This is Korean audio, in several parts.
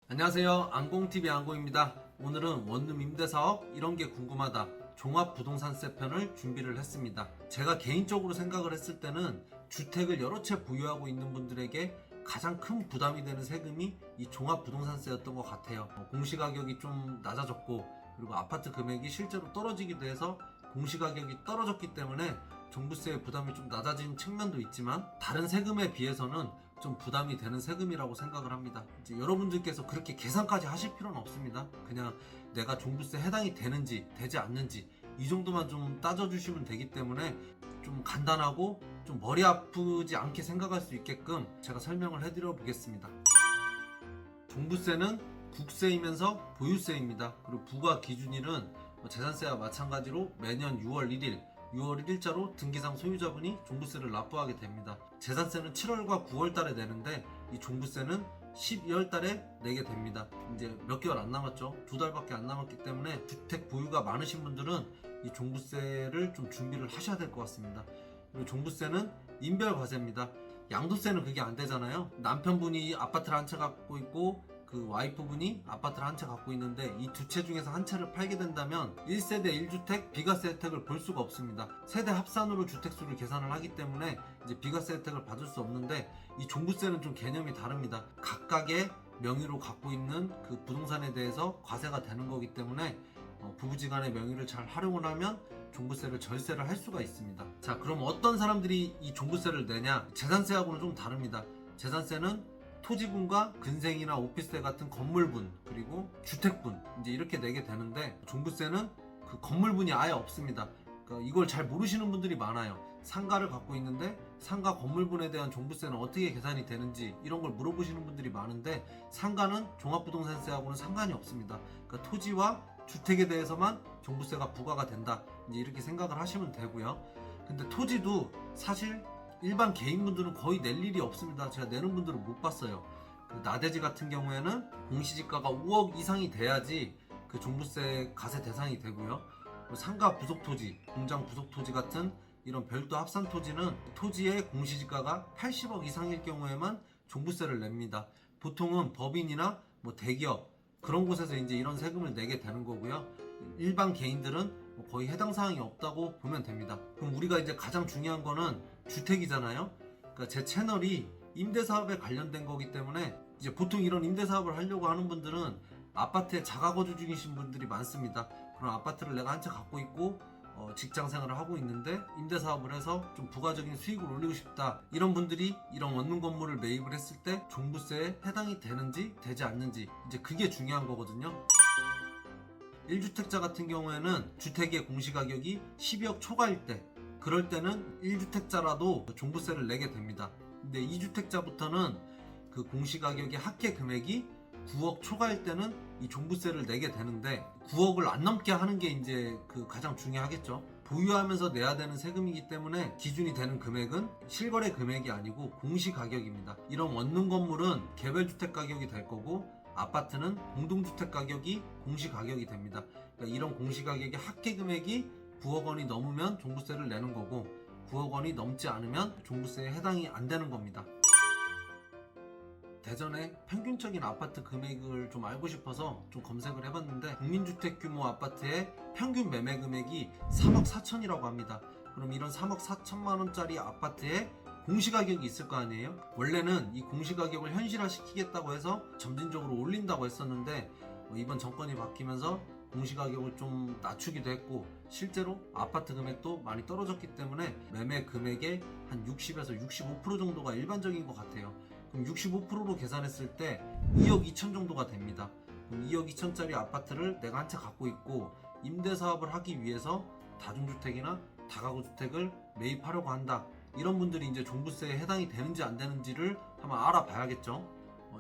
안녕하세요. 안공TV 안공입니다. 오늘은 원룸 임대사업 이런 게 궁금하다 종합부동산세 편을 준비를 했습니다. 제가 개인적으로 생각을 했을 때는 주택을 여러 채 보유하고 있는 분들에게 가장 큰 부담이 되는 세금이 이 종합부동산세였던 것 같아요. 공시가격이 좀 낮아졌고 그리고 아파트 금액이 실제로 떨어지기도 해서 공시가격이 떨어졌기 때문에 종부세의 부담이 좀 낮아진 측면도 있지만 다른 세금에 비해서는 좀 부담이 되는 세금이라고 생각을 합니다. 이제 여러분들께서 그렇게 계산까지 하실 필요는 없습니다. 그냥 내가 종부세 해당이 되는지 되지 않는지 이 정도만 좀 따져주시면 되기 때문에 좀 간단하고 좀 머리 아프지 않게 생각할 수 있게끔 제가 설명을 해드려 보겠습니다. 종부세는 국세이면서 보유세입니다. 그리고 부과 기준일은 재산세와 마찬가지로 매년 6월 1일자로 등기상 소유자분이 종부세를 납부하게 됩니다. 재산세는 7월과 9월 달에 내는데 이 종부세는 12월 달에 내게 됩니다. 이제 몇 개월 안 남았죠. 2달밖에 안 남았기 때문에 주택 보유가 많으신 분들은 이 종부세를 좀 준비를 하셔야 될 것 같습니다. 그리고 종부세는 인별과세입니다. 양도세는 그게 안 되잖아요. 남편분이 아파트를 한 채 갖고 있고 그 와이프분이 아파트를 한 채 갖고 있는데 이 두 채 중에서 한 채를 팔게 된다면 1세대 1주택 비과세 혜택을 볼 수가 없습니다. 세대 합산으로 주택수를 계산을 하기 때문에 이제 비과세 혜택을 받을 수 없는데 이 종부세는 좀 개념이 다릅니다. 각각의 명의로 갖고 있는 그 부동산에 대해서 과세가 되는 거기 때문에 부부지간의 명의를 잘 활용을 하면 종부세를 절세를 할 수가 있습니다. 자, 그럼 어떤 사람들이 이 종부세를 내냐? 재산세하고는 좀 다릅니다. 재산세는 토지분과 근생이나 오피스텔 같은 건물분 그리고 주택분 이제 이렇게 내게 되는데 종부세는 그 건물분이 아예 없습니다. 그러니까 이걸 잘 모르시는 분들이 많아요. 상가를 갖고 있는데 상가 건물분에 대한 종부세는 어떻게 계산이 되는지 이런 걸 물어보시는 분들이 많은데 상가는 종합부동산세하고는 상관이 없습니다. 그러니까 토지와 주택에 대해서만 종부세가 부과가 된다 이제 이렇게 생각을 하시면 되고요. 근데 토지도 사실 일반 개인분들은 거의 낼 일이 없습니다. 제가 내는 분들은 못 봤어요. 그 나대지 같은 경우에는 공시지가가 5억 이상이 돼야지 그 종부세 과세 대상이 되고요. 상가 부속토지, 공장 부속토지 같은 이런 별도 합산 토지는 토지의 공시지가가 80억 이상일 경우에만 종부세를 냅니다. 보통은 법인이나 뭐 대기업 그런 곳에서 이제 이런 세금을 내게 되는 거고요. 일반 개인들은 거의 해당 사항이 없다고 보면 됩니다. 그럼 우리가 이제 가장 중요한 거는 주택이잖아요. 그러니까 제 채널이 임대사업에 관련된 거기 때문에 이제 보통 이런 임대사업을 하려고 하는 분들은 아파트에 자가거주 중이신 분들이 많습니다. 그런 아파트를 내가 한 채 갖고 있고 직장 생활을 하고 있는데 임대사업을 해서 좀 부가적인 수익을 올리고 싶다 이런 분들이 이런 원룸 건물을 매입을 했을 때 종부세에 해당이 되는지 되지 않는지 이제 그게 중요한 거거든요. 1주택자 같은 경우에는 주택의 공시가격이 12억 초과일 때 그럴 때는 1주택자라도 종부세를 내게 됩니다. 근데 2주택자부터는 그 공시가격의 합계 금액이 9억 초과일 때는 이 종부세를 내게 되는데 9억을 안 넘게 하는 게 이제 그 가장 중요하겠죠. 보유하면서 내야 되는 세금이기 때문에 기준이 되는 금액은 실거래 금액이 아니고 공시가격입니다. 이런 원룸 건물은 개별주택 가격이 될 거고 아파트는 공동주택 가격이 공시가격이 됩니다. 그러니까 이런 공시가격의 합계 금액이 9억 원이 넘으면 종부세를 내는 거고 9억 원이 넘지 않으면 종부세에 해당이 안 되는 겁니다. 대전의 평균적인 아파트 금액을 좀 알고 싶어서 좀 검색을 해봤는데 국민주택 규모 아파트의 평균 매매 금액이 3억 4천이라고 합니다. 그럼 이런 3억 4천만 원짜리 아파트에 공시가격이 있을 거 아니에요? 원래는 이 공시가격을 현실화시키겠다고 해서 점진적으로 올린다고 했었는데 이번 정권이 바뀌면서 공시가격을 좀 낮추기도 했고 실제로 아파트 금액도 많이 떨어졌기 때문에 매매 금액의 한 60에서 65% 정도가 일반적인 것 같아요. 그럼 65%로 계산했을 때 2억 2천 정도가 됩니다. 그럼 2억 2천짜리 아파트를 내가 한 채 갖고 있고 임대사업을 하기 위해서 다중주택이나 다가구주택을 매입하려고 한다. 이런 분들이 이제 종부세에 해당이 되는지 안 되는지를 한번 알아봐야겠죠.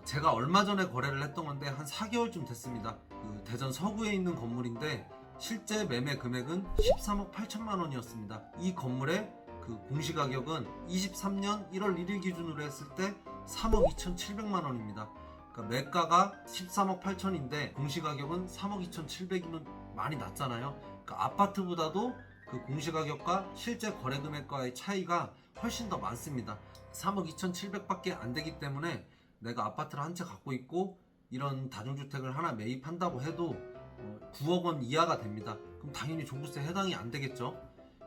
제가 얼마 전에 거래를 했던 건데 한 4개월쯤 됐습니다. 그 대전 서구에 있는 건물인데 실제 매매 금액은 13억 8천만 원이었습니다. 이 건물의 그 공시가격은 23년 1월 1일 기준으로 했을 때 3억 2,700만 원입니다. 그러니까 매가가 13억 8천인데 공시가격은 3억 2,700이면 많이 낮잖아요. 그러니까 아파트보다도 그 공시가격과 실제 거래금액과의 차이가 훨씬 더 많습니다. 3억 2,700밖에 안 되기 때문에 내가 아파트를 한 채 갖고 있고 이런 다중주택을 하나 매입한다고 해도 9억 원 이하가 됩니다. 그럼 당연히 종부세 해당이 안 되겠죠.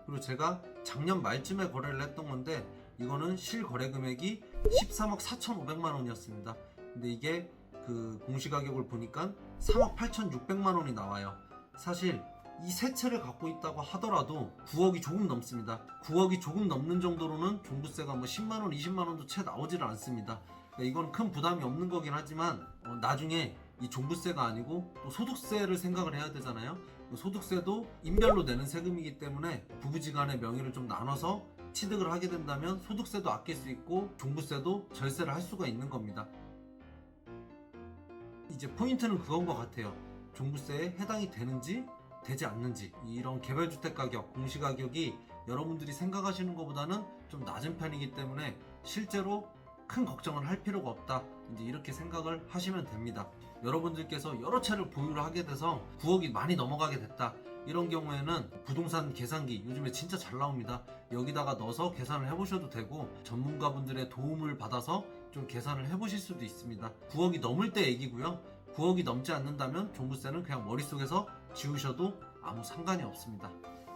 그리고 제가 작년 말쯤에 거래를 했던 건데 이거는 실거래 금액이 13억 4,500만 원이었습니다. 근데 이게 그 공시가격을 보니까 3억 8,600만 원이 나와요. 사실 이 세 채를 갖고 있다고 하더라도 9억이 조금 넘습니다. 9억이 조금 넘는 정도로는 종부세가 뭐 10만원, 20만원도 채 나오지를 않습니다. 그러니까 이건 큰 부담이 없는 거긴 하지만 나중에 이 종부세가 아니고 또 소득세를 생각을 해야 되잖아요. 소득세도 인별로 내는 세금이기 때문에 부부지간의 명의를 좀 나눠서 취득을 하게 된다면 소득세도 아낄 수 있고 종부세도 절세를 할 수가 있는 겁니다. 이제 포인트는 그건 것 같아요. 종부세에 해당이 되는지 되지 않는지, 이런 개별주택 가격, 공시가격이 여러분들이 생각하시는 것보다는 좀 낮은 편이기 때문에 실제로 큰 걱정을 할 필요가 없다, 이제 이렇게 생각을 하시면 됩니다. 여러분들께서 여러 채를 보유를 하게 돼서 9억이 많이 넘어가게 됐다, 이런 경우에는 부동산 계산기 요즘에 진짜 잘 나옵니다. 여기다가 넣어서 계산을 해보셔도 되고 전문가분들의 도움을 받아서 좀 계산을 해보실 수도 있습니다. 9억이 넘을 때 얘기고요. 9억이 넘지 않는다면 종부세는 그냥 머릿속에서 지우셔도 아무 상관이 없습니다.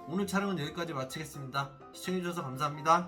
오늘 촬영은 여기까지 마치겠습니다. 시청해주셔서 감사합니다.